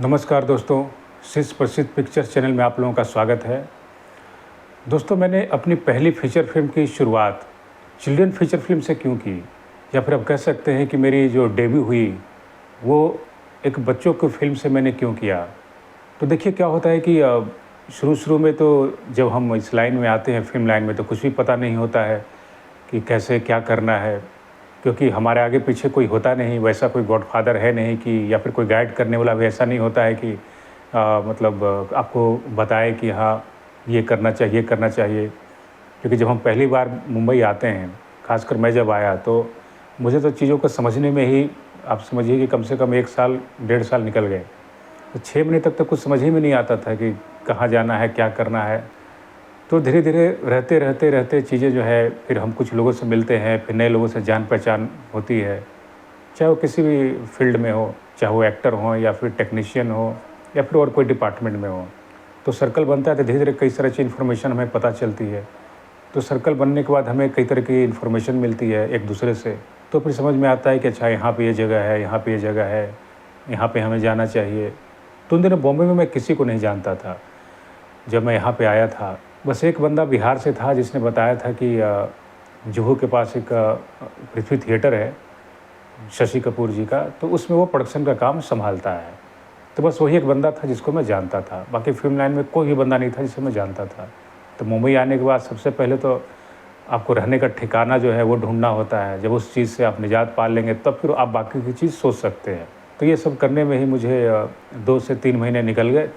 नमस्कार दोस्तों, सिस प्रसिद्ध पिक्चर्स चैनल में आप लोगों का स्वागत है। दोस्तों, मैंने अपनी पहली फीचर फिल्म की शुरुआत चिल्ड्रन फीचर फिल्म से क्यों की, या फिर आप कह सकते हैं कि मेरी जो डेब्यू हुई वो एक बच्चों की फिल्म से मैंने क्यों किया। तो देखिए क्या होता है कि शुरू-शुरू में तो जब हम इस लाइन में आते हैं, फ़िल्म लाइन में, तो कुछ भी पता नहीं होता है कि कैसे क्या करना है, क्योंकि हमारे आगे पीछे कोई होता नहीं, वैसा कोई गॉडफ़ादर है नहीं कि, या फिर कोई गाइड करने वाला भी ऐसा नहीं होता है कि मतलब आपको बताए कि हाँ, ये करना चाहिए, ये करना चाहिए। क्योंकि जब हम पहली बार मुंबई आते हैं, ख़ासकर मैं जब आया, तो मुझे तो चीज़ों को समझने में ही आप समझिए कि कम से कम 1 साल, डेढ़ साल निकल गए। तो 6 महीने तक तो कुछ समझ ही में नहीं आता था कि कहाँ जाना है, क्या करना है। तो धीरे-धीरे रहते चीज़ें जो है, फिर हम कुछ लोगों से मिलते हैं, फिर नए लोगों से जान-पहचान होती है। चाहे वो किसी भी फ़ील्ड में हो, चाहे वो एक्टर हों या फिर टेक्नीशियन हो या फिर और कोई डिपार्टमेंट में हो। तो सर्कल बनता है, तो धीरे-धीरे कई तरह की इन्फॉर्मेशन हमें पता चलती है। तो सर्कल बनने के बाद हमें कई तरह की इन्फॉर्मेशन मिलती है एक-दूसरे से। तो फिर समझ में आता है कि अच्छा, यहाँ पे ये जगह है, यहाँ पे ये जगह है, यहाँ पे हमें जाना चाहिए। तो उन दिनों बॉम्बे में मैं किसी को नहीं जानता था। जब मैं यहाँ पे आया था, बस एक बंदा बिहार से था जिसने बताया था कि जुहू के पास एक पृथ्वी थिएटर है, शशि कपूर जी का, तो उसमें वो प्रोडक्शन का काम सँभालता है। तो बस वही एक बंदा था जिसको मैं जानता था, बाकी फ़िल्म लाइन में कोई भी बंदा नहीं था जिसे मैं जानता था। तो मुंबई आने के बाद सबसे पहले तो आपको रहने का ठिकाना जो है वो ढूँढना होता है। जब उस चीज़ से आप निजात पा लेंगे, तब फिर आप बाकी की चीज़ सोच सकते हैं। तो ये सब करने में ही मुझे 2 से 3 महीने निकल गए।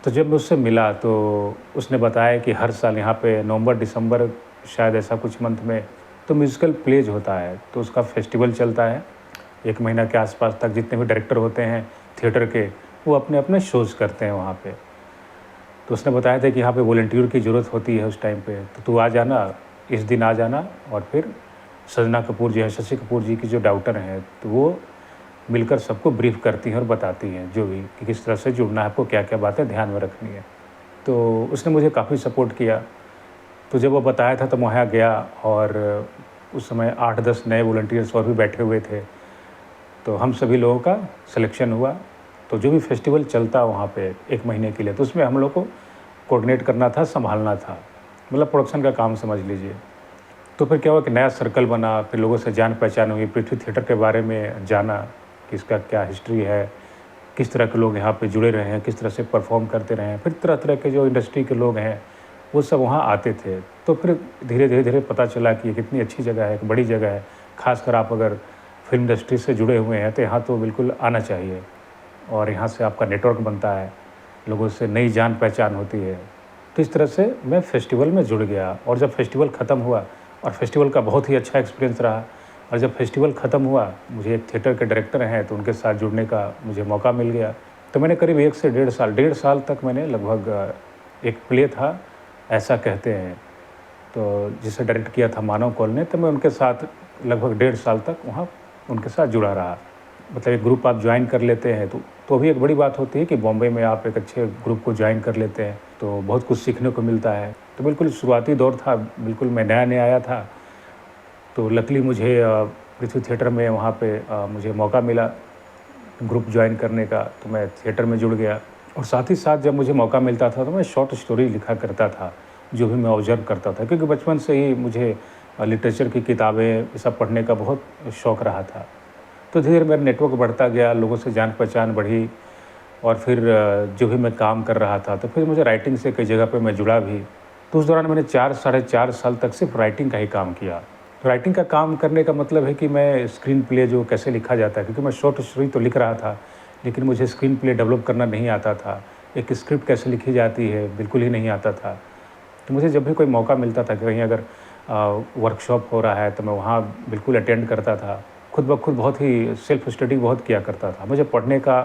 तो जब मैं उससे मिला, तो उसने बताया कि हर साल यहाँ पे नवंबर-दिसंबर, शायद ऐसा कुछ मंथ में, तो म्यूज़िकल प्लेज़ होता है, तो उसका फेस्टिवल चलता है। 1 महीना के आस-पास तक जितने भी डायरेक्टर होते हैं थिएटर के, वो अपने-अपने शोज़ करते हैं वहाँ पे। तो उसने बताया था कि यहाँ पे वॉलंटियर की ज़रूरत होती है उस टाइम पे, तो तू आ जाना, इस दिन आ जाना। और फिर संजना कपूर जी हैं, शशि कपूर जी की जो डायरेक्टर हैं, तो वो मिलकर सबको ब्रीफ़ करती हैं और बताती हैं जो भी, कि किस तरह से जुड़ना है, आपको क्या-क्या बातें ध्यान में रखनी है। तो उसने मुझे काफ़ी सपोर्ट किया। तो जब वो बताया था तो मैं वहाँ गया, और उस समय 8-10 नए वॉलंटियर्स और भी बैठे हुए थे। तो हम सभी लोगों का सिलेक्शन हुआ। तो जो भी फेस्टिवल चलता वहाँ पे 1 महीने के लिए, तो उसमें हम लोग को कोऑर्डिनेट करना था, सँभालना था। मतलब प्रोडक्शन का काम समझ लीजिए। तो फिर क्या हुआ कि नया सर्कल बना, फिर लोगों से जान-पहचान हुई, पृथ्वी थिएटर के बारे में जाना कि इसका क्या हिस्ट्री है, किस तरह के लोग यहाँ पे जुड़े रहे हैं, किस तरह से परफ़ॉर्म करते रहे हैं। फिर तरह-तरह के जो इंडस्ट्री के लोग हैं, वो सब वहाँ आते थे। तो फिर धीरे-धीरे पता चला कि ये कितनी अच्छी जगह है, एक बड़ी जगह है। ख़ासकर आप अगर फ़िल्म इंडस्ट्री से जुड़े हुए हैं, तो यहाँ तो बिल्कुल आना चाहिए। और यहाँ से आपका नेटवर्क बनता है, लोगों से नई जान-पहचान होती है। तो इस तरह से मैं फेस्टिवल में जुड़ गया, और जब फेस्टिवल ख़त्म हुआ, और फेस्टिवल का बहुत ही अच्छा एक्सपीरियंस रहा, और जब फेस्टिवल ख़त्म हुआ, मुझे एक थिएटर के डायरेक्टर हैं, तो उनके साथ जुड़ने का मुझे मौका मिल गया। तो मैंने करीब 1 से डेढ़ साल तक मैंने लगभग एक प्ले था, ऐसा कहते हैं, तो जिसे डायरेक्ट किया था मानव कौल ने, तो मैं उनके साथ लगभग डेढ़ साल तक वहाँ उनके साथ जुड़ा रहा। मतलब एक ग्रुप आप जॉइन कर लेते हैं, तो भी एक बड़ी बात होती है कि बॉम्बे में आप एक अच्छे ग्रुप को जॉइन कर लेते हैं, तो बहुत कुछ सीखने को मिलता है। तो बिल्कुल शुरुआती दौर था, बिल्कुल मैं नया-नया आया था। तो लकीली मुझे पृथ्वी थिएटर में वहाँ पे मुझे मौका मिला ग्रुप जॉइन करने का, तो मैं थिएटर में जुड़ गया। और साथ ही साथ जब मुझे मौका मिलता था, तो मैं शॉर्ट स्टोरी लिखा करता था, जो भी मैं ऑब्ज़र्व करता था, क्योंकि बचपन से ही मुझे लिटरेचर की किताबें ये सब पढ़ने का बहुत शौक़ रहा था। तो धीरे-धीरे मेरा नेटवर्क बढ़ता गया, लोगों से जान-पहचान बढ़ी, और फिर जो भी मैं काम कर रहा था, तो फिर मुझे राइटिंग से कई जगह पे मैं जुड़ा भी। तो उस दौरान मैंने 4 साढ़े 4 साल तक सिर्फ़ राइटिंग का ही काम किया। राइटिंग का काम करने का मतलब है कि मैं स्क्रीन प्ले जो कैसे लिखा जाता है, क्योंकि मैं शॉर्ट स्टोरी तो लिख रहा था, लेकिन मुझे स्क्रीन प्ले डेवलप करना नहीं आता था। एक स्क्रिप्ट कैसे लिखी जाती है, बिल्कुल ही नहीं आता था। तो मुझे जब भी कोई मौका मिलता था कि कहीं अगर वर्कशॉप हो रहा है, तो मैं वहाँ बिल्कुल अटेंड करता था। खुद ब खुद बहुत ही सेल्फ स्टडी बहुत किया करता था। मुझे पढ़ने का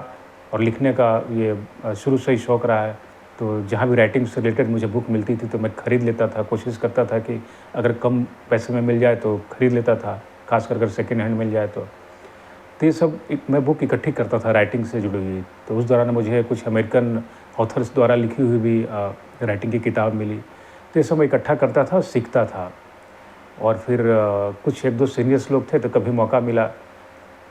और लिखने का ये शुरू से ही शौक़ रहा है। तो जहाँ भी राइटिंग से रिलेटेड मुझे बुक मिलती थी, तो मैं खरीद लेता था, कोशिश करता था कि अगर कम पैसे में मिल जाए तो खरीद लेता था, ख़ासकर अगर सेकंड हैंड मिल जाए तो। तो ये सब मैं बुक इकट्ठी करता था राइटिंग से जुड़ी हुई। तो उस दौरान मुझे कुछ अमेरिकन ऑथर्स द्वारा लिखी हुई भी राइटिंग की किताब मिली। तो ये सब मैं इकट्ठा करता था और सीखता था। और फिर कुछ 1-2 सीनियर्स लोग थे, तो कभी मौका मिला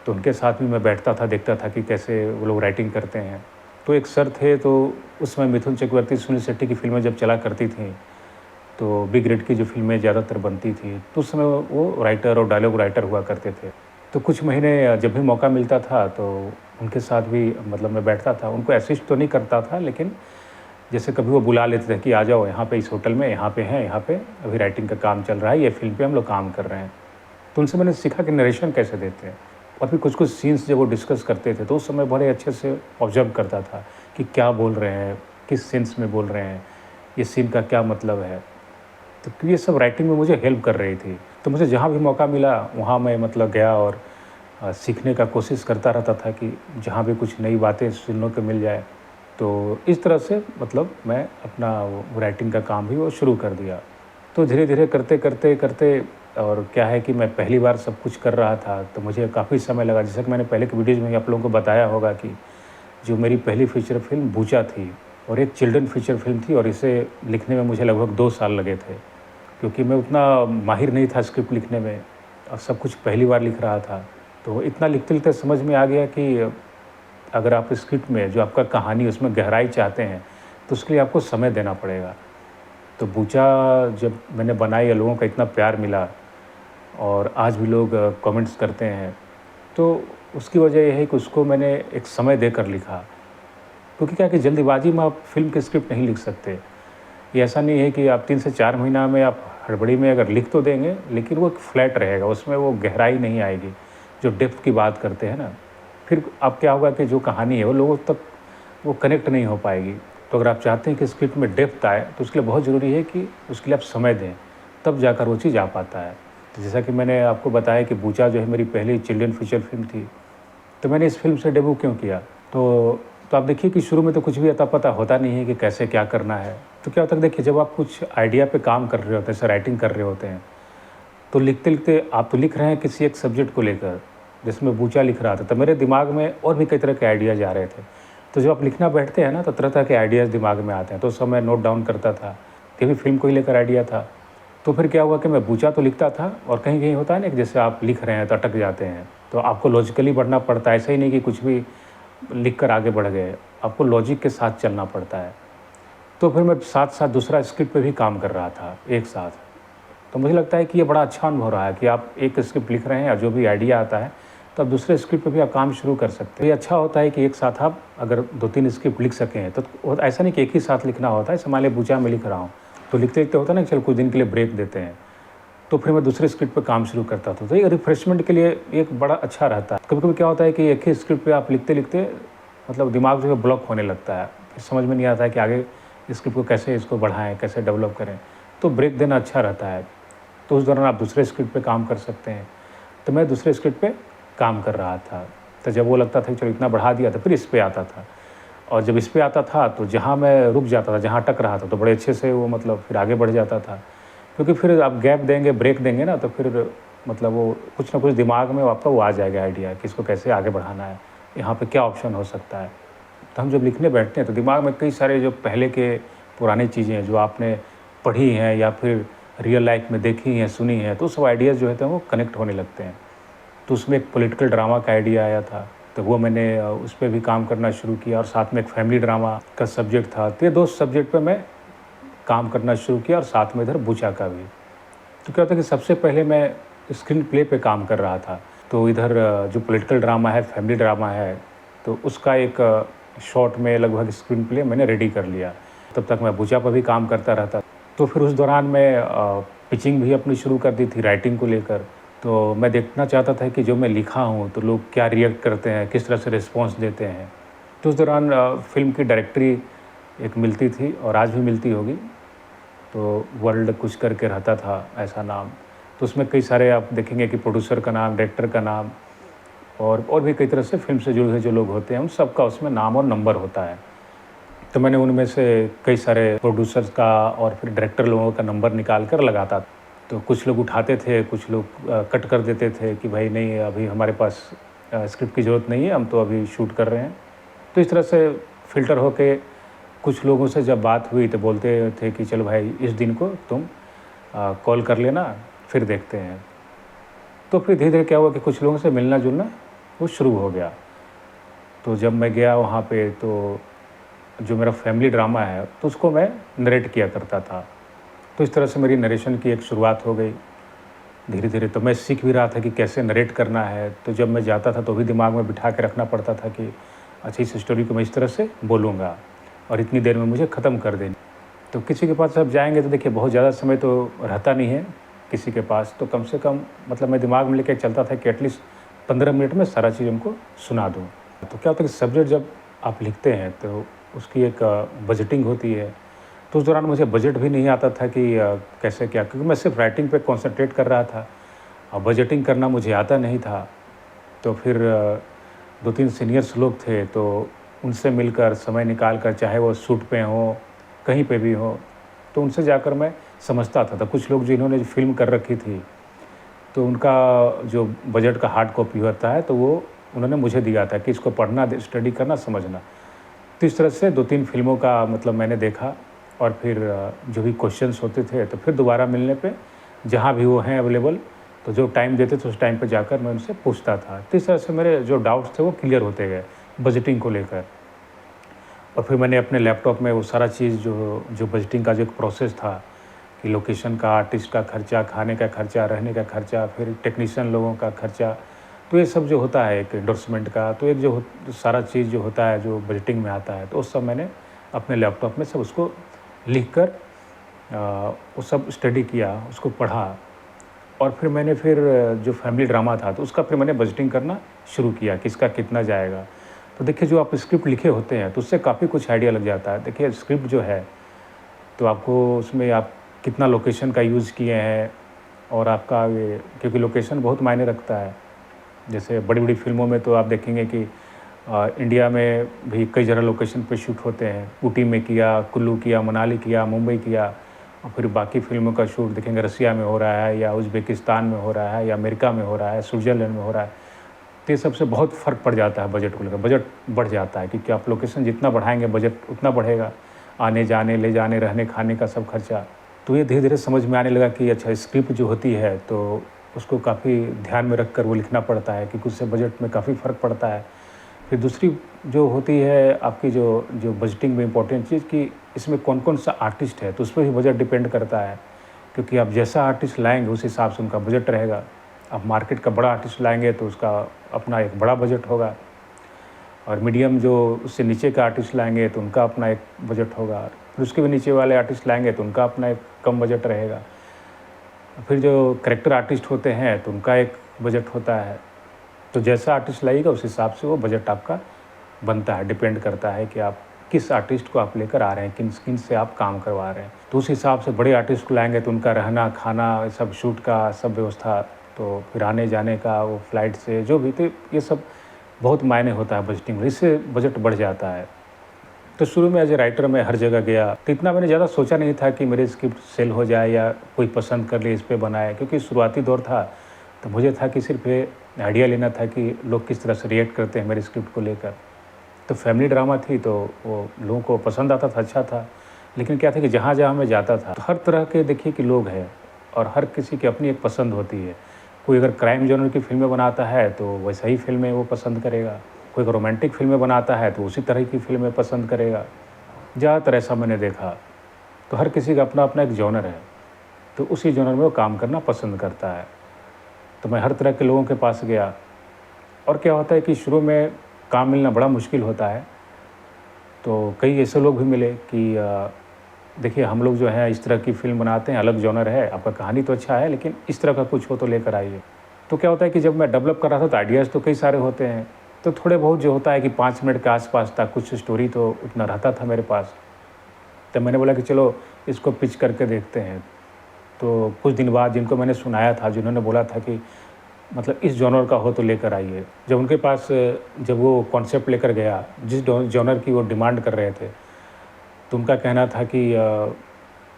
तो उनके साथ भी मैं बैठता था, देखता था कि कैसे वो लोग राइटिंग करते हैं। तो एक सर थे, तो उस समय मिथुन चक्रवर्ती, सुनील शेट्टी की फ़िल्में जब चला करती थीं, तो बिग रेड की जो फ़िल्में ज़्यादातर बनती थी, तो उस समय वो राइटर और डायलॉग राइटर हुआ करते थे। तो कुछ महीने जब भी मौका मिलता था तो उनके साथ भी मतलब मैं बैठता था। उनको असिस्ट तो नहीं करता था, लेकिन जैसे कभी वो बुला लेते थे कि आ जाओ यहाँ पे इस होटल में, यहाँ पे हैं, यहाँ पे अभी राइटिंग का काम चल रहा है, ये फ़िल्म पे हम लोग काम कर रहे हैं। तो उनसे मैंने सीखा कि नरेशन कैसे देते हैं, और फिर कुछ-कुछ सीन्स जब वो डिस्कस करते थे तो उस समय बड़े अच्छे से ऑब्ज़र्व करता था कि क्या बोल रहे हैं, किस सेंस में बोल रहे हैं, ये सीन का क्या मतलब है। तो ये सब राइटिंग में मुझे हेल्प कर रही थी। तो मुझे जहाँ भी मौका मिला वहाँ मैं मतलब गया और सीखने का कोशिश करता रहता था कि जहाँ भी कुछ नई बातें सुनने को मिल जाए। तो इस तरह से मतलब मैं अपना वो राइटिंग का काम भी वो शुरू कर दिया। तो धीरे-धीरे करते और क्या है कि मैं पहली बार सब कुछ कर रहा था, तो मुझे काफ़ी समय लगा। जैसा कि मैंने पहले के वीडियोज़ में ही आप लोगों को बताया होगा कि जो मेरी पहली फ़ीचर फ़िल्म बूचा थी और एक चिल्ड्रन फ़ीचर फ़िल्म थी, और इसे लिखने में मुझे लगभग 2 साल लगे थे। क्योंकि मैं उतना माहिर नहीं था स्क्रिप्ट लिखने में और सब कुछ पहली बार लिख रहा था। तो इतना लिखते-लिखते समझ में आ गया कि अगर आप स्क्रिप्ट में जो आपका कहानी उसमें गहराई चाहते हैं, तो उसके लिए आपको समय देना पड़ेगा। तो बूचा जब मैंने बनाई और लोगों का इतना प्यार मिला और आज भी लोग कमेंट्स करते हैं, तो उसकी वजह ये है कि उसको मैंने एक समय देकर लिखा। क्योंकि क्या है कि जल्दबाजी में आप फ़िल्म की स्क्रिप्ट नहीं लिख सकते। ये ऐसा नहीं है कि आप 3 से 4 महीना में आप हड़बड़ी में अगर लिख तो देंगे, लेकिन वो एक फ्लैट रहेगा, उसमें वो गहराई नहीं आएगी, जो डेप्थ की बात करते हैं ना। फिर अब क्या होगा कि जो कहानी है वो लोगों तक वो कनेक्ट नहीं हो पाएगी। तो अगर आप चाहते हैं कि स्क्रिप्ट में डेप्थ आए, तो उसके लिए बहुत ज़रूरी है कि उसके लिए आप समय दें, तब जाकर वो चीज़ आ पाता है। तो जैसा कि मैंने आपको बताया कि बूचा जो है मेरी पहली चिल्ड्रन फीचर फ़िल्म थी, तो मैंने इस फ़िल्म से डेब्यू क्यों किया? तो आप देखिए कि शुरू में तो कुछ भी अता-पता होता नहीं है कि कैसे क्या करना है। तो क्या होता है, देखिए जब आप कुछ आइडिया पे काम कर रहे होते हैं, जैसे राइटिंग कर रहे होते हैं, तो लिखते-लिखते आप तो लिख रहे हैं किसी एक सब्जेक्ट को लेकर, जैसे मैं बूचा लिख रहा था, तो मेरे दिमाग में और भी कई तरह के आइडियाज़ आ रहे थे। तो जब आप लिखना बैठते हैं ना, तो तरह-तरह के आइडियाज़ दिमाग में आते हैं, तो उस समय नोट डाउन करता था, ये भी फ़िल्म को ही लेकर आइडिया था। तो फिर क्या हुआ कि मैं बूचा तो लिखता था, और कहीं-कहीं होता है ना कि जैसे आप लिख रहे हैं तो अटक जाते हैं, तो आपको लॉजिकली बढ़ना पड़ता है, ऐसा ही नहीं कि कुछ भी लिख कर आगे बढ़ गए, आपको लॉजिक के साथ चलना पड़ता है। तो फिर मैं साथ-साथ दूसरा स्क्रिप्ट पे भी काम कर रहा था, एक साथ। तो मुझे लगता है कि ये बड़ा अच्छा अनुभव रहा है कि आप एक स्क्रिप्ट लिख रहे हैं और जो भी आइडिया आता है, तो आप दूसरे स्क्रिप्ट पे भी आप काम शुरू कर सकते हैं। ये अच्छा होता है कि एक साथ आप अगर 2-3 स्क्रिप्ट लिख सकें, तो ऐसा नहीं कि एक ही साथ लिखना होता है। जैसे मान लीजिए बूचा मैं लिख रहा हूँ, तो लिखते-लिखते होता है ना कि चलो कुछ दिन के लिए ब्रेक देते हैं, तो फिर मैं दूसरे स्क्रिप्ट पे काम शुरू करता था। तो ये रिफ्रेशमेंट के लिए एक बड़ा अच्छा रहता है। कभी-कभी क्या होता है कि एक ही स्क्रिप्ट पे आप लिखते-लिखते मतलब दिमाग जो है ब्लॉक होने लगता है, फिर समझ में नहीं आता है कि आगे स्क्रिप्ट को कैसे इसको बढ़ाएँ, कैसे डेवलप करें। तो ब्रेक देना अच्छा रहता है, तो उस दौरान आप दूसरे स्क्रिप्ट पे काम कर सकते हैं। तो मैं दूसरे स्क्रिप्ट पे काम कर रहा था, तो जब वो लगता था कि चलो इतना बढ़ा दिया, तो फिर इस पे आता था, और जब इस पे आता था तो जहाँ मैं रुक जाता था, जहाँ अटक रहा था, तो बड़े अच्छे से वो मतलब फिर आगे बढ़ जाता था। क्योंकि फिर आप गैप देंगे, ब्रेक देंगे ना, तो फिर मतलब वो कुछ ना कुछ दिमाग में आपका वो आ जाएगा आइडिया कि इसको कैसे आगे बढ़ाना है, यहाँ पे क्या ऑप्शन हो सकता है। तो हम जब लिखने बैठते हैं तो दिमाग में कई सारे जो पहले के पुरानी चीज़ें हैं जो आपने पढ़ी हैं या फिर रियल लाइफ में देखी हैं, सुनी हैं, तो सब आइडियाज़ जो होते हैं वो कनेक्ट होने लगते हैं। तो उसमें एक पॉलिटिकल ड्रामा का आइडिया आया था, तो वो मैंने उस पे भी काम करना शुरू किया, और साथ में एक फैमिली ड्रामा का सब्जेक्ट था। तो ये 2 सब्जेक्ट पे मैं काम करना शुरू किया, और साथ में इधर बूचा का भी। तो क्या होता है कि सबसे पहले मैं स्क्रीन प्ले पे काम कर रहा था, तो इधर जो पॉलिटिकल ड्रामा है, फैमिली ड्रामा है, तो उसका एक शॉर्ट में लगभग स्क्रीन प्ले मैंने रेडी कर लिया। तब तक मैं बूचा पर भी काम करता रहता। तो फिर उस दौरान मैं पिचिंग भी अपनी शुरू कर दी थी राइटिंग को लेकर। तो मैं देखना चाहता था कि जो मैं लिखा हूँ, तो लोग क्या रिएक्ट करते हैं, किस तरह से रिस्पॉन्स देते हैं। तो उस दौरान फ़िल्म की डायरेक्टरी एक मिलती थी, और आज भी मिलती होगी, तो वर्ल्ड कुछ करके रहता था ऐसा नाम। तो उसमें कई सारे आप देखेंगे कि प्रोड्यूसर का नाम, डायरेक्टर का नाम, और भी कई तरह से फ़िल्म से जुड़े हुए जो लोग होते हैं, उन सबका उसमें नाम और नंबर होता है। तो मैंने उनमें से कई सारे प्रोड्यूसर्स का और फिर डायरेक्टर लोगों का नंबर निकाल कर लगाता। तो कुछ लोग उठाते थे, कुछ लोग कट कर देते थे कि भाई नहीं, अभी हमारे पास स्क्रिप्ट की ज़रूरत नहीं है, हम तो अभी शूट कर रहे हैं। तो इस तरह से फ़िल्टर होके कुछ लोगों से जब बात हुई तो बोलते थे कि चलो भाई इस दिन को तुम कॉल कर लेना, फिर देखते हैं। तो फिर धीरे-धीरे क्या हुआ कि कुछ लोगों से मिलना-जुलना वो शुरू हो गया। तो जब मैं गया वहाँ पे तो जो मेरा फैमिली ड्रामा है तो उसको मैं नरेट किया करता था। तो इस तरह से मेरी नरेशन की एक शुरुआत हो गई। धीरे-धीरे तो मैं सीख भी रहा था कि कैसे नरेट करना है। तो जब मैं जाता था तो भी दिमाग में बिठा के रखना पड़ता था कि अच्छा इस स्टोरी को मैं इस तरह से बोलूँगा और इतनी देर में मुझे ख़त्म कर देनी। तो किसी के पास आप जाएँगे तो देखिए बहुत ज़्यादा समय तो रहता नहीं है किसी के पास, तो कम से कम मतलब मैं दिमाग में लेके चलता था कि एटलीस्ट 15 मिनट में सारा चीज़ उनको सुना दूँ। तो क्या होता है कि सब्जेक्ट जब आप लिखते हैं तो उसकी एक बजटिंग होती है। तो उस दौरान मुझे बजट भी नहीं आता था कि कैसे क्या, क्योंकि मैं सिर्फ राइटिंग पे कॉन्संट्रेट कर रहा था और बजटिंग करना मुझे आता नहीं था। तो फिर 2-3 सीनियर्स लोग थे तो उनसे मिलकर समय निकाल कर, चाहे वो शूट पे हों, कहीं पे भी हो, तो उनसे जाकर मैं समझता था। तो कुछ लोग जिन्होंने जो फ़िल्म कर रखी थी, तो उनका जो बजट का हार्ड कॉपी होता है, तो वो उन्होंने मुझे दिया था कि इसको पढ़ना, स्टडी करना, समझना। तो इस तरह से 2-3 फ़िल्मों का मतलब मैंने देखा और फिर जो भी क्वेश्चंस होते थे, तो फिर दोबारा मिलने पे जहाँ भी वो हैं अवेलेबल, तो जो टाइम देते थे उस टाइम पे जाकर मैं उनसे पूछता था। तो इस तरह से मेरे जो डाउट्स थे वो क्लियर होते गए बजटिंग को लेकर। और फिर मैंने अपने लैपटॉप में वो सारा चीज़ जो बजटिंग का जो एक प्रोसेस था कि लोकेशन का, आर्टिस्ट का खर्चा, खाने का खर्चा, रहने का खर्चा, फिर टेक्नीशियन लोगों का खर्चा, तो ये सब जो होता है एक एंडोर्समेंट का, तो एक जो सारा चीज़ जो होता है जो बजटिंग में आता है, तो उस सब मैंने अपने लैपटॉप में सब उसको लिख कर वो सब स्टडी किया, उसको पढ़ा। और फिर जो फैमिली ड्रामा था तो उसका फिर मैंने बजटिंग करना शुरू किया कि इसका कितना जाएगा। तो देखिए जो आप स्क्रिप्ट लिखे होते हैं तो उससे काफ़ी कुछ आइडिया लग जाता है। देखिए स्क्रिप्ट जो है तो आपको उसमें आप कितना लोकेशन का यूज़ किए हैं और आपका ये, क्योंकि लोकेशन बहुत मायने रखता है। जैसे बड़ी-बड़ी फ़िल्मों में तो आप देखेंगे कि इंडिया में भी कई जगह लोकेशन पे शूट होते हैं। ऊटी में किया, कुल्लू किया, मनाली किया, मुंबई किया और फिर बाकी फ़िल्मों का शूट देखेंगे रसिया में हो रहा है या उज़्बेकिस्तान में हो रहा है या अमेरिका में हो रहा है, स्विट्ज़रलैंड में हो रहा है। तो ये सबसे बहुत फ़र्क पड़ जाता है बजट को लेकर। बजट बढ़ जाता है क्योंकि आप लोकेशन जितना बढ़ाएँगे बजट उतना बढ़ेगा। आने-जाने, ले जाने, रहने, खाने का सब खर्चा। तो ये धीरे-धीरे समझ में आने लगा कि अच्छा स्क्रिप्ट जो होती है तो उसको काफ़ी ध्यान में रखकर वो लिखना पड़ता है क्योंकि उससे बजट में काफ़ी फ़र्क पड़ता है। फिर दूसरी जो होती है आपकी जो जो बजटिंग में इम्पोर्टेंट चीज़ कि इसमें कौन-कौन सा आर्टिस्ट है, तो उस पे भी बजट डिपेंड करता है। क्योंकि आप जैसा आर्टिस्ट लाएँगे उस हिसाब से उनका बजट रहेगा। आप मार्केट का बड़ा आर्टिस्ट लाएँगे तो उसका अपना एक बड़ा बजट होगा और मीडियम जो उससे नीचे का आर्टिस्ट लाएँगे तो उनका अपना एक बजट होगा। फिर उसके भी नीचे वाले आर्टिस्ट लाएँगे तो उनका अपना एक कम बजट रहेगा। फिर जो कैरेक्टर आर्टिस्ट होते हैं तो उनका एक बजट होता है। तो जैसा आर्टिस्ट लाइएगा उस हिसाब से वो बजट आपका बनता है, डिपेंड करता है कि आप किस आर्टिस्ट को आप लेकर आ रहे हैं, किन से आप काम करवा रहे हैं। तो उस हिसाब से बड़े आर्टिस्ट को लाएँगे तो उनका रहना, खाना, सब शूट का सब व्यवस्था, तो फिर आने-जाने का वो फ्लाइट से जो भी, तो ये सब बहुत मायने होता है बजटिंग में, इससे बजट बढ़ जाता है। तो शुरू में एज़ ए राइटर मैं हर जगह गया, तो इतना मैंने ज़्यादा सोचा नहीं था कि मेरी स्क्रिप्ट सेल हो जाए या कोई पसंद कर ले, इस पे बनाए, क्योंकि शुरुआती दौर था। तो मुझे था कि सिर्फ़ ये आइडिया लेना था कि लोग किस तरह से रिएक्ट करते हैं मेरी स्क्रिप्ट को लेकर। तो फैमिली ड्रामा थी तो वो लोगों को पसंद आता था, अच्छा था। लेकिन क्या था कि जहाँ-जहाँ मैं जाता था तो हर तरह के देखिए कि लोग हैं और हर किसी की अपनी एक पसंद होती है। कोई अगर क्राइम जॉनर की फ़िल्में बनाता है तो वैसा ही फ़िल्में वो पसंद करेगा। कोई अगर रोमांटिक फ़िल्में बनाता है तो उसी तरह की फ़िल्में पसंद करेगा। ज़्यादातर ऐसा मैंने देखा। तो हर किसी का अपना-अपना एक जॉनर है, तो उसी जॉनर में वो काम करना पसंद करता है। तो मैं हर तरह के लोगों के पास गया और क्या होता है कि शुरू में काम मिलना बड़ा मुश्किल होता है। तो कई ऐसे लोग भी मिले कि देखिए हम लोग जो है इस तरह की फ़िल्म बनाते हैं, अलग जॉनर है, आपका कहानी तो अच्छा है लेकिन इस तरह का कुछ हो तो लेकर आइए। तो क्या होता है कि जब मैं डेवलप कर रहा था तो आइडियाज़ तो कई सारे होते हैं, तो थोड़े बहुत जो होता है कि 5 मिनट के आस-पास था, कुछ स्टोरी तो उतना रहता था मेरे पास। तब मैंने बोला कि चलो इसको पिच करके देखते हैं। तो कुछ दिन बाद जिनको मैंने सुनाया था, जिन्होंने बोला था कि मतलब इस जॉनर का हो तो लेकर आइए। जब उनके पास जब वो कॉन्सेप्ट लेकर गया, जिस जॉनर की वो डिमांड कर रहे थे, तो उनका कहना था कि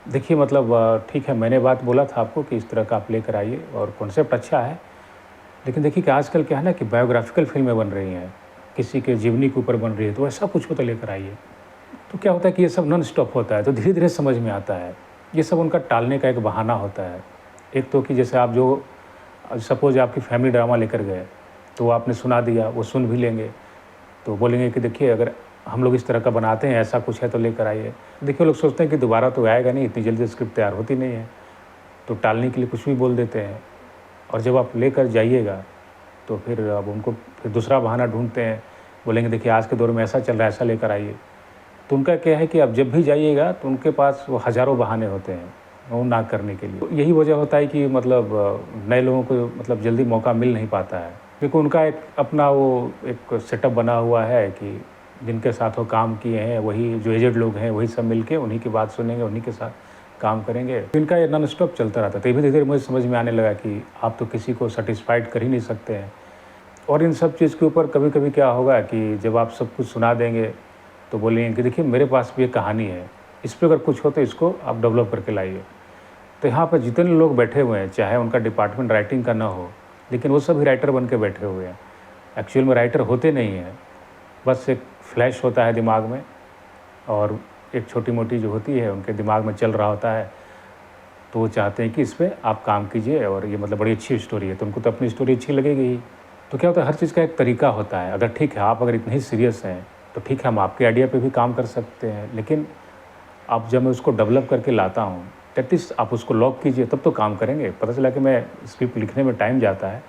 देखिए मतलब ठीक है, मैंने बात बोला था आपको कि इस तरह का आप लेकर आइए और कॉन्सेप्ट अच्छा है, लेकिन देखिए कि आजकल क्या है ना कि बायोग्राफ़िकल फ़िल्में बन रही हैं, किसी के जीवनी के ऊपर बन रही है, तो ऐसा कुछ हो तो लेकर आइए। तो क्या होता है कि ये सब नॉन स्टॉप होता है, तो धीरे-धीरे समझ में आता है। ये सब उनका टालने का एक बहाना होता है। एक तो कि जैसे आप जो सपोज़ आपकी फैमिली ड्रामा लेकर गए, तो वो आपने सुना दिया, वो सुन भी लेंगे, तो बोलेंगे कि देखिए अगर हम लोग इस तरह का बनाते हैं, ऐसा कुछ है तो लेकर आइए। देखिए लोग सोचते हैं कि दोबारा तो आएगा नहीं, इतनी जल्दी स्क्रिप्ट तैयार होती नहीं है, तो टालने के लिए कुछ भी बोल देते हैं। और जब आप लेकर जाइएगा तो फिर अब उनको फिर दूसरा बहाना ढूँढते हैं, बोलेंगे देखिए आज के दौर में ऐसा चल रहा है, ऐसा लेकर आइए। तो उनका क्या है कि आप जब भी जाइएगा तो उनके पास वो हज़ारों बहाने होते हैं वो ना करने के लिए। तो यही वजह होता है कि मतलब नए लोगों को मतलब जल्दी मौका मिल नहीं पाता है, क्योंकि उनका एक अपना वो एक सेटअप बना हुआ है कि जिनके साथ वो काम किए हैं, वही जो एजेड लोग हैं, वही सब मिलके उन्हीं की बात सुनेंगे, उन्हीं के साथ काम करेंगे। तो इनका ये नॉन स्टॉप चलता रहता है। तो धीरे-धीरे मुझे समझ में आने लगा कि आप तो किसी को सैटिस्फाइड कर ही नहीं सकते हैं। और इन सब चीज़ के ऊपर कभी-कभी क्या होगा कि जब आप सब कुछ सुना देंगे, तो बोलेंगे कि देखिए मेरे पास भी एक कहानी है, इस पे अगर कुछ हो तो इसको आप डेवलप करके लाइए। तो यहाँ पर जितने लोग बैठे हुए हैं, चाहे उनका डिपार्टमेंट राइटिंग का ना हो, लेकिन वो सभी राइटर बन के बैठे हुए हैं। एक्चुअल में राइटर होते नहीं हैं, बस एक फ्लैश होता है दिमाग में और एक छोटी-मोटी जो होती है उनके दिमाग में चल रहा होता है, तो वो चाहते हैं कि इस पे आप काम कीजिए और ये मतलब बड़ी अच्छी स्टोरी है, तो उनको तो अपनी स्टोरी अच्छी लगेगी ही। तो क्या होता है, हर चीज़ का एक तरीका होता है। अगर ठीक है, आप अगर इतने ही सीरियस हैं, तो ठीक है, हम आपके आइडिया पे भी काम कर सकते हैं, लेकिन अब जब मैं उसको डेवलप करके लाता हूँ, एटलीस्ट आप उसको लॉक कीजिए, तब तो काम करेंगे। पता चला कि मैं स्क्रिप्ट लिखने में टाइम जाता है,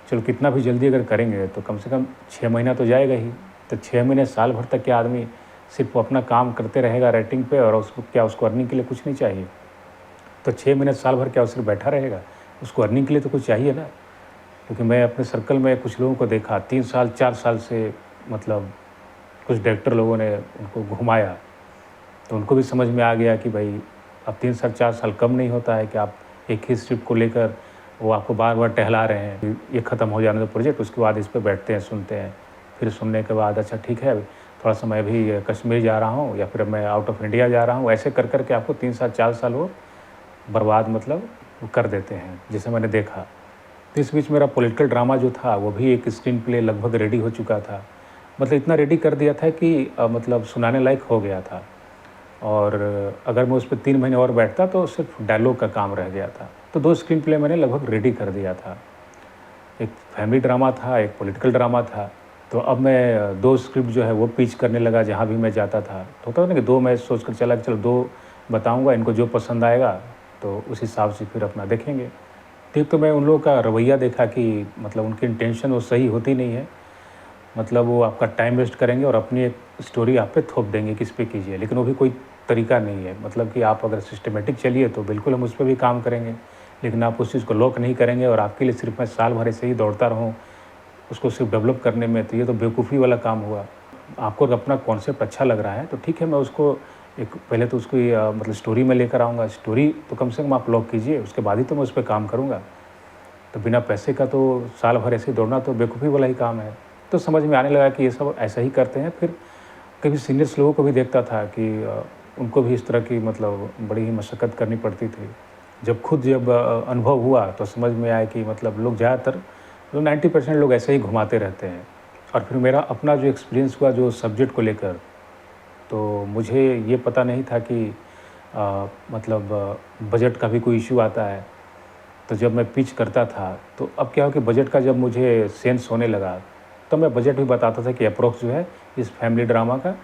चलो कितना भी जल्दी अगर करेंगे तो कम से कम 6 महीना तो जाएगा ही। तो 6 महीने, साल भर तक क्या आदमी सिर्फ़ अपना काम करते रहेगा राइटिंग पे, और उसको क्या उसको अर्निंग के लिए कुछ नहीं चाहिए? तो 6 महीने, साल भर क्या वो सिर्फ़ बैठा रहेगा? उसको अर्निंग के लिए तो कुछ चाहिए ना। क्योंकि मैं अपने सर्कल में कुछ लोगों को देखा 3 साल, 4 साल से मतलब कुछ डायरेक्टर लोगों ने उनको घुमाया, तो उनको भी समझ में आ गया कि भाई अब 3 साल, 4 साल कम नहीं होता है कि आप एक ही स्क्रिप्ट को लेकर वो आपको बार-बार टहला रहे हैं। ये ख़त्म हो जाने दो प्रोजेक्ट, उसके बाद इस पे बैठते हैं, सुनते हैं। फिर सुनने के बाद अच्छा ठीक है, थोड़ा-सा मैं भी कश्मीर जा रहा हूँ या फिर मैं आउट ऑफ इंडिया जा रहा हूँ। ऐसे कर के आपको 3 साल, 4 साल वो बर्बाद मतलब वो कर देते हैं, जैसे मैंने देखा। तो इस बीच मेरा पॉलिटिकल ड्रामा जो था, वो भी एक स्क्रीन प्ले लगभग रेडी हो चुका था। मतलब इतना रेडी कर दिया था कि मतलब सुनाने लायक हो गया था। और अगर मैं उस पे 3 महीने और बैठता तो सिर्फ़ डायलॉग का काम रह गया था। तो 2 स्क्रीन प्ले मैंने लगभग रेडी कर दिया था। एक फैमिली ड्रामा था, एक पॉलिटिकल ड्रामा था। तो अब मैं 2 स्क्रिप्ट जो है वो पिच करने लगा जहाँ भी मैं जाता था। तो होता है ना कि 2 मैं सोच कर चला कि चलो 2 बताऊँगा, इनको जो पसंद आएगा तो उस हिसाब से फिर अपना देखेंगे। ठीक, तो मैं उन लोगों का रवैया देखा कि मतलब उनकी इंटेंशन वो सही होती नहीं है। मतलब वो आपका टाइम वेस्ट करेंगे और अपनी एक स्टोरी आप पे थोप देंगे कि इस पे कीजिए, लेकिन वो भी कोई तरीका नहीं है। मतलब कि आप अगर सिस्टमैटिक चलिए तो बिल्कुल हम उस पे भी काम करेंगे, लेकिन आप उस चीज़ को लॉक नहीं करेंगे और आपके लिए सिर्फ़ मैं साल भर ऐसे ही दौड़ता रहूँ, उसको सिर्फ़ डेवलप करने में, तो ये तो बेवकूफ़ी वाला काम हुआ। आपको अगर अपना कॉन्सेप्ट अच्छा लग रहा है तो ठीक है, मैं उसको एक पहले तो उसकी मतलब स्टोरी में लेकर आऊँगा। स्टोरी तो कम से कम आप लॉक कीजिए, उसके बाद ही तो मैं उस पे काम करूँगा। तो बिना पैसे का तो साल भर ऐसे ही दौड़ना तो बेवकूफ़ी वाला ही काम है। तो समझ में आने लगा कि ये सब ऐसा ही करते हैं। फिर कभी सीनियर्स लोगों को भी देखता था कि उनको भी इस तरह की मतलब बड़ी ही मशक्कत करनी पड़ती थी। जब अनुभव हुआ तो समझ में आया कि मतलब लोग ज़्यादातर तो 90% लोग ऐसे ही घुमाते रहते हैं। और फिर मेरा अपना जो एक्सपीरियंस हुआ जो सब्जेक्ट को लेकर, तो मुझे ये पता नहीं था कि मतलब बजट का भी कोई इश्यू आता है। तो जब मैं पिच करता था, तो अब क्या हो कि बजट का जब मुझे सेंस होने लगा, तो मैं बजट भी बताता था कि अप्रॉक्स जो है इस फैमिली ड्रामा का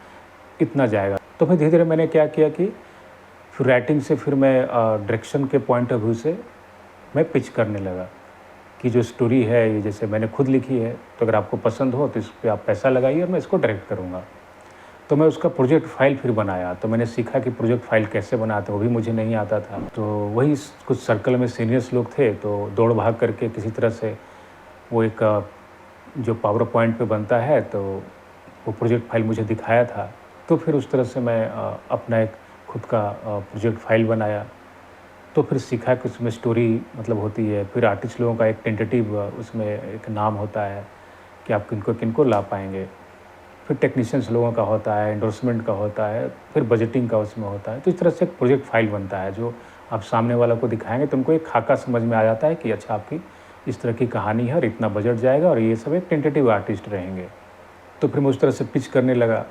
इतना जाएगा। तो फिर धीरे-धीरे मैंने क्या किया कि फिर राइटिंग से फिर मैं डायरेक्शन के पॉइंट ऑफ व्यू से मैं पिच करने लगा कि जो स्टोरी है ये जैसे मैंने खुद लिखी है, तो अगर आपको पसंद हो तो इस पे आप पैसा लगाइए और मैं इसको डायरेक्ट करूँगा। तो मैं उसका प्रोजेक्ट फ़ाइल फिर बनाया, तो मैंने सीखा कि प्रोजेक्ट फ़ाइल कैसे बनाते हैं, वो भी मुझे नहीं आता था। तो वही कुछ सर्कल में सीनियर्स लोग थे, तो दौड़ भाग करके किसी तरह से वो एक जो पावर पॉइंट पे बनता है, तो वो प्रोजेक्ट फ़ाइल मुझे दिखाया था। तो फिर उस तरह से मैं अपना एक खुद का प्रोजेक्ट फ़ाइल बनाया। तो फिर सीखा कि उसमें स्टोरी मतलब होती है, फिर आर्टिस्ट लोगों का एक टेंटेटिव उसमें एक नाम होता है कि आप किनको-किनको ला पाएँगे। फिर टेक्नीशियंस लोगों का होता है, एंडोर्समेंट का होता है, फिर बजटिंग का उसमें होता है। तो इस तरह से एक प्रोजेक्ट फ़ाइल बनता है, जो आप सामने वाले को दिखाएँगे तो उनको एक खाका समझ में आ जाता है कि अच्छा आपकी इस तरह की कहानी है और इतना बजट जाएगा और ये सब एक टेंटेटिव आर्टिस्ट रहेंगे। तो फिर मैं उस तरह से पिच करने लगा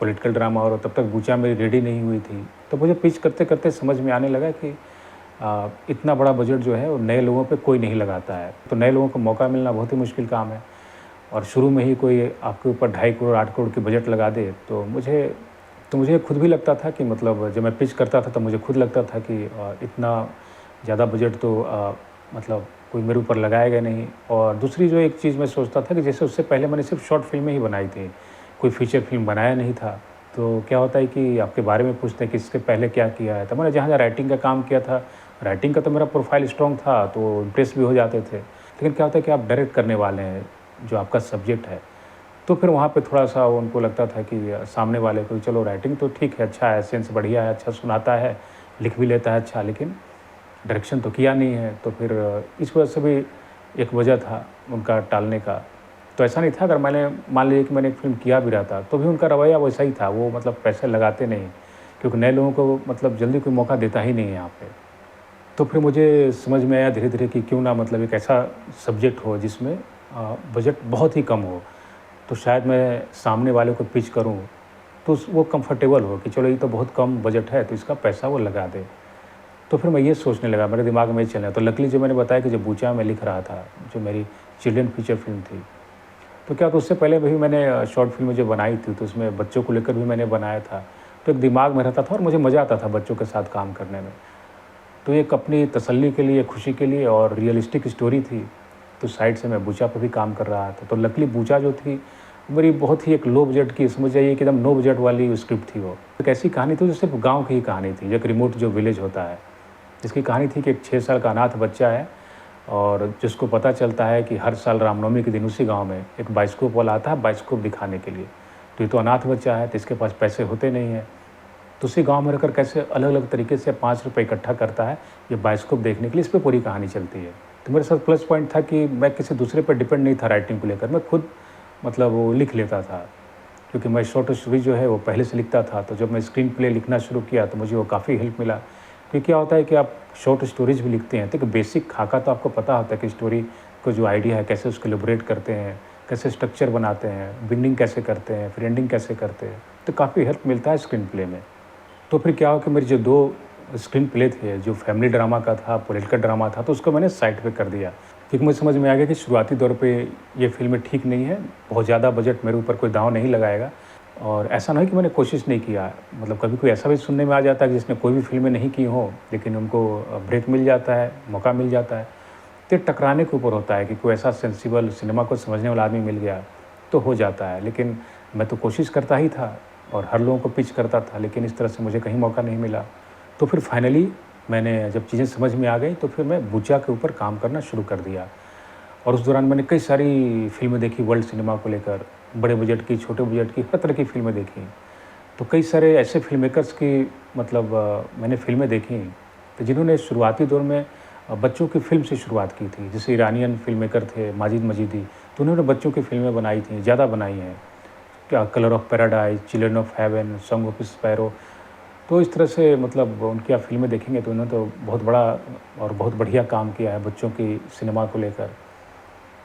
पॉलिटिकल ड्रामा, और तब तक बुचा मेरी रेडी नहीं हुई थी। तो मुझे पिच करते-करते समझ में आने लगा कि इतना बड़ा बजट जो है वो नए लोगों पे कोई नहीं लगाता है। तो नए लोगों को मौका मिलना बहुत ही मुश्किल काम है। और शुरू में ही कोई आपके ऊपर 2.5 करोड़ 8 करोड़ की बजट लगा दे तो मुझे खुद भी लगता था कि मतलब जब मैं पिच करता था तो मुझे खुद लगता था कि इतना ज़्यादा बजट तो मतलब कोई मेरे ऊपर लगाएगा नहीं। और दूसरी जो एक चीज़ मैं सोचता था कि जैसे उससे पहले मैंने सिर्फ शॉर्ट फिल्में ही बनाई थी, कोई फीचर फिल्म बनाया नहीं था। तो क्या होता है कि आपके बारे में पूछते हैं कि इसके पहले क्या किया है, तो मैंने जहाँ जहाँ राइटिंग का काम किया था, राइटिंग का तो मेरा प्रोफाइल स्ट्रॉन्ग था तो इम्प्रेस भी हो जाते थे। लेकिन क्या होता है कि आप डायरेक्ट करने वाले हैं जो आपका सब्जेक्ट है, तो फिर वहाँ पे थोड़ा-सा उनको लगता था कि सामने वाले को चलो राइटिंग तो ठीक है, अच्छा है, सेंस बढ़िया है, अच्छा सुनाता है, लिख भी लेता है अच्छा, लेकिन डायरेक्शन तो किया नहीं है। तो फिर इस वजह से भी एक वजह था उनका टालने का। तो ऐसा नहीं था, अगर मैंने मान लीजिए कि मैंने एक फ़िल्म किया भी रहता, तो भी उनका रवैया वैसा ही था, वो मतलब पैसे लगाते नहीं, क्योंकि नए लोगों को मतलब जल्दी कोई मौका देता ही नहीं है यहाँ पे। तो फिर मुझे समझ में आया धीरे-धीरे कि क्यों ना मतलब एक ऐसा सब्जेक्ट हो जिसमें बजट बहुत ही कम हो, तो शायद मैं सामने वाले को पिच करूँ, तो वो कंफर्टेबल हो कि चलो ये तो बहुत कम बजट है, तो इसका पैसा वो लगा दे। तो फिर मैं ये सोचने लगा, मेरे दिमाग में ये चलने, तो लकीली जो मैंने बताया कि जो बूचा मैं लिख रहा था, जो मेरी चिल्ड्रन फीचर फ़िल्म थी, तो क्या, तो उससे पहले भी मैंने शॉर्ट फ़िल्में जो बनाई थी, तो उसमें बच्चों को लेकर भी मैंने बनाया था। तो एक दिमाग में रहता था और मुझे मज़ा आता था बच्चों के साथ काम करने में। तो एक अपनी तसल्ली के लिए, खुशी के लिए, और रियलिस्टिक स्टोरी थी, तो साइड से मैं बूचा पे भी काम कर रहा था। तो लकीली बूचा जो थी, मेरी बहुत ही एक लो बजट की, समझ जाइए कि एकदम नो बजट वाली स्क्रिप्ट थी वो। एक ऐसी कहानी थी जो सिर्फ़ गाँव की ही कहानी थी, एक रिमोट जो विलेज होता है, जिसकी कहानी थी कि एक 6 साल का अनाथ बच्चा है और जिसको पता चलता है कि हर साल रामनवमी के दिन उसी गाँव में एक बाइस्कोप वाला आता है बाइस्कोप दिखाने के लिए। तो ये तो अनाथ बच्चा है, तो इसके पास पैसे होते नहीं हैं। तो उसी गाँव में रहकर कैसे अलग-अलग तरीके से 5 रुपए इकट्ठा करता है, ये बाइस्कोप देखने के लिए, इस पे पूरी कहानी चलती है। तो मेरे साथ प्लस पॉइंट था कि मैं किसी दूसरे पे डिपेंड नहीं था राइटिंग को लेकर, मैं खुद मतलब वो लिख लेता था। क्योंकि मैं शॉर्ट स्टोरी जो है वो पहले से लिखता था, तो जब मैं स्क्रीन प्ले लिखना शुरू किया तो मुझे वो काफ़ी हेल्प मिला। क्योंकि क्या होता है कि आप शॉर्ट स्टोरीज़ भी लिखते हैं, तो एक बेसिक खाका तो आपको पता होता है कि स्टोरी को जो आइडिया है कैसे उसको इलैबोरेट करते हैं, कैसे स्ट्रक्चर बनाते हैं, बिगिनिंग कैसे करते हैं, फिर एंडिंग कैसे करते हैं, तो काफ़ी हेल्प मिलता है स्क्रीन प्ले में। तो फिर क्या हुआ कि मेरे जो 2 स्क्रीन प्ले थे, जो फैमिली ड्रामा का था, पॉलिटिकल ड्रामा था, तो उसको मैंने साइड पे कर दिया। क्योंकि मुझे समझ में आ गया कि शुरुआती दौर पे ये फ़िल्में ठीक नहीं है, बहुत ज़्यादा बजट मेरे ऊपर कोई दाँव नहीं लगाएगा। और ऐसा नहीं कि मैंने कोशिश नहीं किया, मतलब कभी कोई ऐसा भी सुनने में आ जाता है कि जिसने कोई भी फ़िल्में नहीं की हों, लेकिन उनको ब्रेक मिल जाता है, मौका मिल जाता है। तो ये टकराने के ऊपर होता है कि कोई ऐसा सेंसिबल सिनेमा को समझने वाला आदमी मिल गया, तो हो जाता है। लेकिन मैं तो कोशिश करता ही था और हर लोगों को पिच करता था, लेकिन इस तरह से मुझे कहीं मौका नहीं मिला। तो फिर फाइनली मैंने जब चीज़ें समझ में आ गई, तो फिर मैं बूचा के ऊपर काम करना शुरू कर दिया। और उस दौरान मैंने कई सारी फ़िल्में देखी वर्ल्ड सिनेमा को लेकर, बड़े बजट की, छोटे बजट की, हर तरह की फ़िल्में देखी। तो कई सारे ऐसे फ़िल्म मेकर्स की मतलब मैंने फ़िल्में देखी, तो जिन्होंने शुरुआती दौर में बच्चों की फ़िल्म से शुरुआत की थी। जैसे ईरानियन फ़िल्म मेकर थे माजिद मजीदी, तो उन्होंने बच्चों की फ़िल्में बनाई थी, ज़्यादा बनाई हैं। क्या colour of paradise, children of haven, song of sparrow. तो इस तरह से मतलब उनकी आप फ़िल्में देखेंगे तो उन्होंने तो बहुत बड़ा और बहुत बढ़िया काम किया है बच्चों की सिनेमा को लेकर।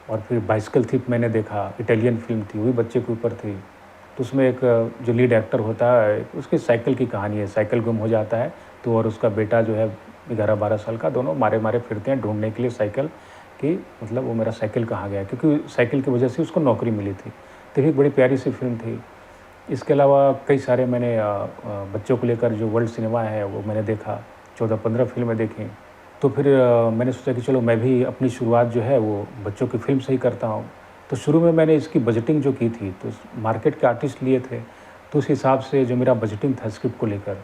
और फिर बाइसिकल थीफ मैंने देखा, इटालियन फ़िल्म थी, वो भी बच्चे के ऊपर थी। तो उसमें एक जो लीड एक्टर होता है, उसकी साइकिल की कहानी है, साइकिल गुम हो जाता है, तो और उसका बेटा जो है 11-12 साल का, दोनों मारे-मारे फिरते हैं ढूँढने के लिए साइकिल कि मतलब वो मेरा साइकिल कहाँ गया? क्योंकि साइकिल की वजह से उसको नौकरी मिली थी। तो ये एक बड़ी प्यारी-सी फ़िल्म थी। इसके अलावा कई सारे मैंने बच्चों को लेकर जो वर्ल्ड सिनेमा है, वो मैंने देखा, 14-15 फ़िल्में देखी। तो फिर मैंने सोचा कि चलो मैं भी अपनी शुरुआत जो है वो बच्चों की फ़िल्म से ही करता हूँ। तो शुरू में मैंने इसकी बजटिंग जो की थी, तो मार्केट के आर्टिस्ट लिए थे, तो उस हिसाब से जो मेरा बजटिंग था स्क्रिप्ट को लेकर,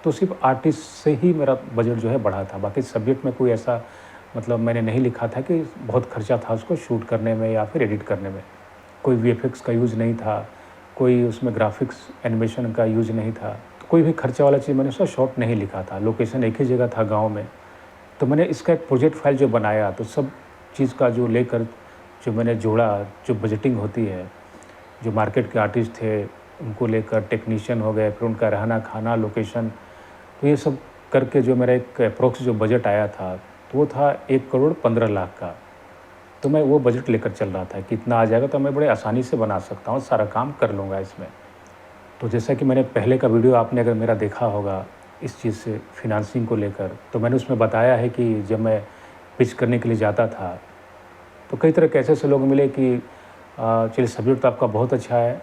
तो सिर्फ़ आर्टिस्ट से ही मेरा बजट जो है बढ़ा था। बाकी सब्जेक्ट में कोई ऐसा मतलब मैंने नहीं लिखा था कि बहुत खर्चा था उसको शूट करने में या फिर एडिट करने में। कोई वीएफएक्स का यूज़ नहीं था, कोई उसमें ग्राफ़िक्स एनिमेशन का यूज़ नहीं था। तो कोई भी खर्चा वाला चीज़ मैंने उसका शॉट नहीं लिखा था। लोकेशन एक ही जगह था गाँव में। तो मैंने इसका एक प्रोजेक्ट फ़ाइल जो बनाया, तो सब चीज़ का जो लेकर जो मैंने जोड़ा, जो बजटिंग होती है, जो मार्केट के आर्टिस्ट थे, उनको लेकर टेक्नीशियन हो गए, फिर उनका रहना-खाना, लोकेशन, तो ये सब करके जो मेरा एक एप्रॉक्स जो बजट आया था, तो वो था 1 करोड़ 15 लाख का। तो मैं वो बजट लेकर चल रहा था कि इतना आ जाएगा तो मैं बड़े आसानी से बना सकता हूँ, सारा काम कर लूँगा इसमें। तो जैसा कि मैंने पहले का वीडियो आपने अगर मेरा देखा होगा इस चीज़ से फ़ाइनेंसिंग को लेकर, तो मैंने उसमें बताया है कि जब मैं पिच करने के लिए जाता था, तो कई तरह के ऐसे-ऐसे लोग मिले कि चलिए सब्जेक्ट तो आपका बहुत अच्छा है,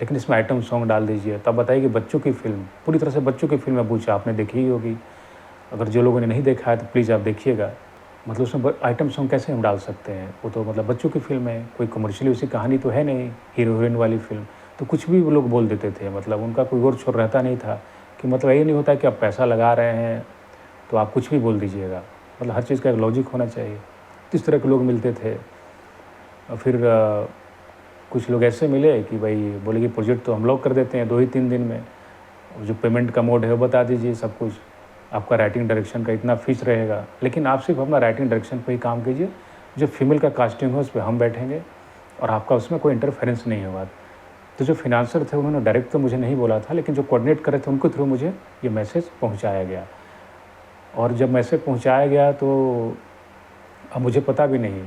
लेकिन इसमें आइटम सॉन्ग डाल दीजिए। तो आप बताइए कि बच्चों की फ़िल्म, पूरी तरह से बच्चों की फ़िल्म है बूचा, आपने देखी ही होगी। अगर जो लोगों ने नहीं देखा है तो प्लीज़ आप देखिएगा। मतलब उसमें आइटम सॉन्ग कैसे हम डाल सकते हैं? वो तो मतलब बच्चों की फ़िल्म है, कोई कमर्शियली उसकी कहानी तो है नहीं, हीरो-हीरोइन वाली फ़िल्म। तो कुछ भी वो लोग बोल देते थे, मतलब उनका कोई और छोर रहता नहीं था कि मतलब ये नहीं होता कि आप पैसा लगा रहे हैं, तो आप कुछ भी बोल दीजिएगा। मतलब हर चीज़ का एक लॉजिक होना चाहिए। तो इस तरह के लोग मिलते थे। और फिर कुछ लोग ऐसे मिले कि भाई बोले कि प्रोजेक्ट तो हम लोग कर देते हैं 2 ही 3 दिन में। और जो पेमेंट का मोड है वो बता दीजिए सब कुछ। आपका राइटिंग डायरेक्शन का इतना फ़ीस रहेगा, लेकिन आप सिर्फ़ अपना राइटिंग डायरेक्शन पे ही काम कीजिए। जो फीमेल का कास्टिंग है उस पे हम बैठेंगे और आपका उसमें कोई इंटरफेरेंस नहीं होगा। तो जो फ़ाइनेंसर थे उन्होंने डायरेक्ट तो मुझे नहीं बोला था, लेकिन जो कोऑर्डिनेट कर रहे थे उनके थ्रू मुझे ये मैसेज पहुँचाया गया। और जब मैसेज पहुँचाया गया तो अब मुझे पता भी नहीं।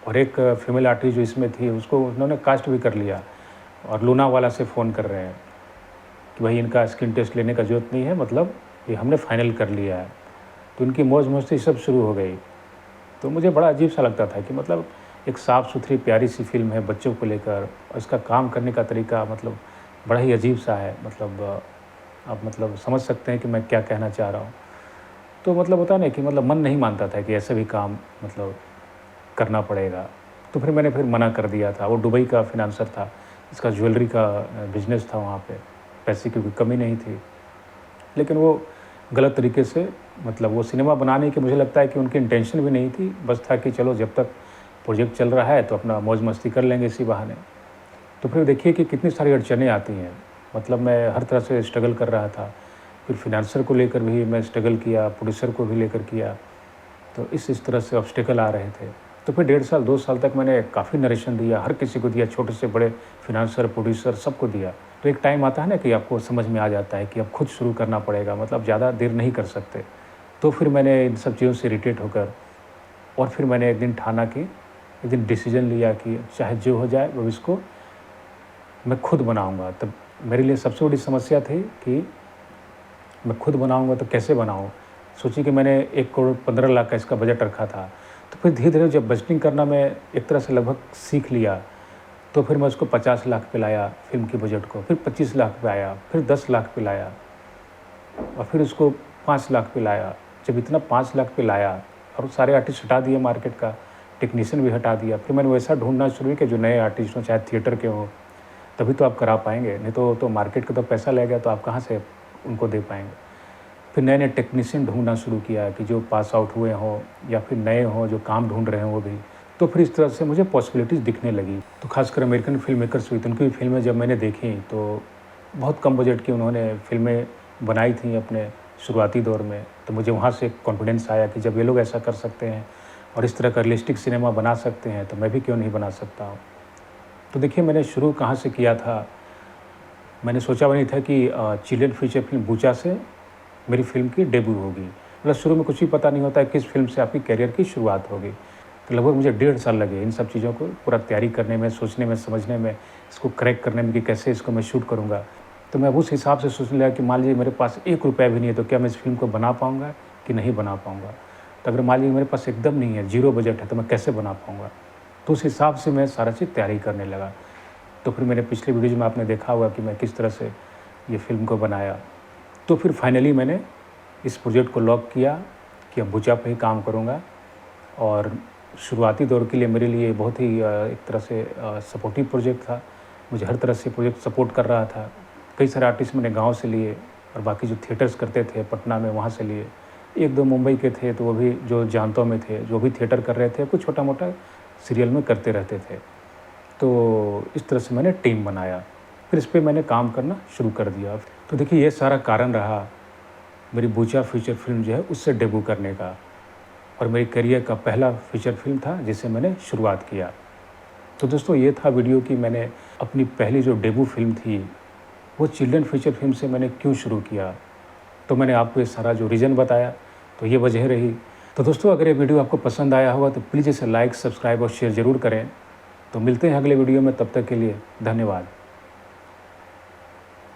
और एक फीमेल आर्टिस्ट जो इसमें थी उसको उन्होंने कास्ट भी कर लिया और लोनावाला से फ़ोन कर रहे हैं कि भाई इनका स्किन टेस्ट लेने का ज़रूरत नहीं है, मतलब ये हमने फ़ाइनल कर लिया है। तो इनकी मौज-मस्ती सब शुरू हो गई। तो मुझे बड़ा अजीब-सा लगता था कि मतलब एक साफ़-सुथरी प्यारी-सी फ़िल्म है बच्चों को लेकर और इसका काम करने का तरीका मतलब बड़ा ही अजीब-सा है। मतलब आप मतलब समझ सकते हैं कि मैं क्या कहना चाह रहा हूँ। तो मतलब होता है ना कि मतलब मन नहीं मानता था कि ऐसा भी काम मतलब करना पड़ेगा। तो फिर मैंने मना कर दिया था। वो दुबई का फ़ाइनेंसर था, इसका ज्वेलरी का बिज़नेस था वहाँ पे, पैसे की कोई कमी नहीं थी। लेकिन वो गलत तरीके से मतलब वो सिनेमा बनाने की मुझे लगता है कि उनकी इंटेंशन भी नहीं थी, बस था कि चलो जब तक प्रोजेक्ट चल रहा है तो अपना मौज-मस्ती कर लेंगे इसी बहाने। तो फिर देखिए कि कितनी सारी अड़चनें आती हैं। मतलब मैं हर तरह से स्ट्रगल कर रहा था। फिर फ़ाइनेंसर को लेकर भी मैं स्ट्रगल किया, प्रोड्यूसर को भी लेकर किया। तो इस तरह से ऑब्स्टेकल आ रहे थे। तो फिर 1.5 साल 2 साल तक मैंने काफ़ी नरेशन दिया, हर किसी को दिया, छोटे से बड़े फ़ाइनेंसर, प्रोड्यूसर सबको दिया। तो एक टाइम आता है ना कि आपको समझ में आ जाता है कि अब खुद शुरू करना पड़ेगा, मतलब ज़्यादा देर नहीं कर सकते। तो फिर मैंने इन सब चीज़ों से इरिटेट होकर और फिर मैंने एक दिन ठाना कि एक दिन डिसीज़न लिया कि चाहे जो हो जाए वो इसको मैं खुद बनाऊँगा। तब मेरे लिए सबसे बड़ी समस्या थी कि मैं खुद बनाऊँगा तो कैसे बनाऊँ? सोचिए कि मैंने 1 करोड़ 15 लाख का इसका बजट रखा था। तो फिर धीरे-धीरे जब बजटिंग करना मैं एक तरह से लगभग सीख लिया, तो फिर मैं उसको 50 लाख पे लाया फ़िल्म के बजट को, फिर 25 लाख पे आया, फिर 10 लाख पे लाया और फिर उसको 5 लाख पे लाया। जब इतना 5 लाख पे लाया और सारे आर्टिस्ट हटा दिए मार्केट का, टेक्नीशियन भी हटा दिया, फिर मैंने वैसा ढूँढना शुरू किया जो नए आर्टिस्ट हों, चाहे थिएटर के हों, तभी तो आप करा पाएँगे, नहीं तो मार्केट का तो पैसा लगेगा तो आप कहाँ से उनको दे पाएँगे। फिर नए-नए टेक्नीशियन ढूँढना शुरू किया कि जो पास आउट हुए हों या फिर नए हों जो काम ढूँढ रहे हों वो भी। तो फिर इस तरह से मुझे पॉसिबिलिटीज़ दिखने लगी। तो ख़ासकर अमेरिकन फ़िल्म मेकर्स हुई, तो उनकी फ़िल्में जब मैंने देखी तो बहुत कम बजट की उन्होंने फ़िल्में बनाई थी अपने शुरुआती दौर में। तो मुझे वहाँ से कॉन्फिडेंस आया कि जब ये लोग ऐसा कर सकते हैं और इस तरह का रियलिस्टिक सिनेमा बना सकते हैं, तो मैं भी क्यों नहीं बना सकता हूँ। तो देखिए मैंने शुरू कहाँ से किया था, मैंने सोचा भी नहीं था कि चिल्ड्रन फीचर फ़िल्म बूचा से मेरी फ़िल्म की डेब्यू होगी। मतलब शुरू में कुछ भी पता नहीं होता है किस फ़िल्म से आपकी करियर की शुरुआत होगी। तो लगभग मुझे 1.5 साल लगे इन सब चीज़ों को पूरा तैयारी करने में, सोचने में, समझने में, इसको क्रैक करने में कि कैसे इसको मैं शूट करूँगा। तो मैं उस हिसाब से सोचने लगा कि मान लीजिए मेरे पास 1 रुपया भी नहीं है तो क्या मैं इस फ़िल्म को बना पाऊँगा कि नहीं बना पाऊँगा? तो अगर मान लीजिए मेरे पास एकदम नहीं है, ज़ीरो बजट है तो मैं कैसे बना पाऊँगा? तो उस हिसाब से मैं सारा चीज़ तैयारी करने लगा। तो फिर मेरे पिछले वीडियोज़ में आपने देखा होगा कि मैं किस तरह से ये फ़िल्म को बनाया। तो फिर फाइनली मैंने इस प्रोजेक्ट को लॉक किया कि अब बूचा पे ही काम करूँगा और शुरुआती दौर के लिए मेरे लिए बहुत ही एक तरह से सपोर्टिव प्रोजेक्ट था। मुझे हर तरह से प्रोजेक्ट सपोर्ट कर रहा था। कई सारे आर्टिस्ट मैंने गाँव से लिए और बाकी जो थिएटर्स करते थे पटना में वहाँ से लिए। 1-2 मुंबई के थे तो वो भी जो जानतों में थे, जो भी थिएटर कर रहे थे, कुछ छोटा-मोटा सीरियल में करते रहते थे। तो इस तरह से मैंने टीम बनाया। फिर इस पे मैंने काम करना शुरू कर दिया। तो देखिए ये सारा कारण रहा मेरी बूचा फीचर फ़िल्म जो है उससे डेब्यू करने का और मेरी करियर का पहला फीचर फ़िल्म था जिससे मैंने शुरुआत किया। तो दोस्तों ये था वीडियो कि मैंने अपनी पहली जो डेब्यू फ़िल्म थी वो चिल्ड्रन फीचर फ़िल्म से मैंने क्यों शुरू किया। तो मैंने आपको ये सारा जो रीज़न बताया तो ये वजह रही। तो दोस्तों अगर ये वीडियो आपको पसंद आया होगा तो प्लीज़ इसे लाइक, सब्सक्राइब और शेयर ज़रूर करें। तो मिलते हैं अगले वीडियो में, तब तक के लिए धन्यवाद।